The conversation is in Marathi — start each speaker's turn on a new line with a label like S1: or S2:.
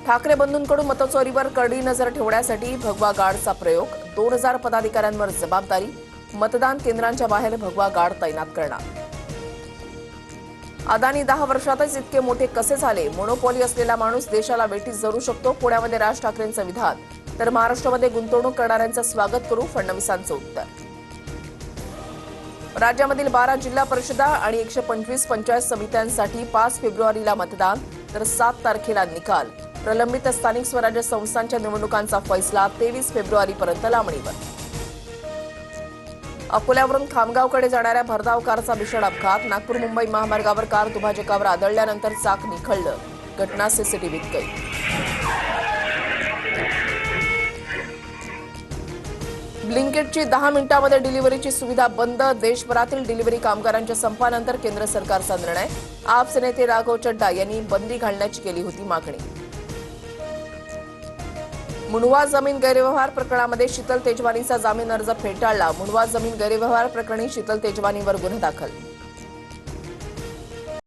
S1: ठाकरे बंधूंकडून मतचोरीवर करडी नजर ठेवण्यासाठी भगवा गार्डचा प्रयोग. 2000 पदाधिकाऱ्यांवर जबाबदारी. मतदान केंद्रांच्या बाहेर भगवा गार्ड तैनात करणार. अदानी 10 वर्षातच इतके मोठे कसे झाले? मोनोपॉली असलेला माणूस देशाला वेठीस धरू शकतो. पुण्यामध्ये राज ठाकरेंचं विधान. तर महाराष्ट्रामध्ये गुंतवणूक करणाऱ्यांचं स्वागत करू, फडणवीसांचं उत्तर. राज्यामधील 12 जिल्हा परिषदा आणि 125 पंचायत समित्यांसाठी 5 फेब्रुवारीला मतदान. तर 7 तारखेला निकाल. प्रलंबित स्थानिक स्वराज्य संस्थांच्या निवडणुकांचा फैसला 23 फेब्रुवारीपर्यंत लांबणीवर. अकोल्यावरून खामगावकडे जाणाऱ्या भरधाव कारचा भीषण अपघात. नागपूर मुंबई महामार्गावर कार दुभाजकावर आदळल्यानंतर चाक निखळलं. घटना सीसीटीव्हीत कैद. ब्लिंकिटची 10 मिनिटांमध्ये डिलिव्हरीची सुविधा बंद. देशभरातील डिलिव्हरी कामगारांच्या संपानंतर केंद्र सरकारचा निर्णय. आपचे नेते राघव चड्डा यांनी बंदी घालण्याची केली होती मागणी. मुंडवा जमीन गैरव्यवहार प्रकरणामध्ये शीतल तेजवानीचा जामीन अर्ज फेटाळला. मुंडवा जमीन गैरव्यवहार प्रकरणी शीतल तेजवानीवर गुन्हा दाखल.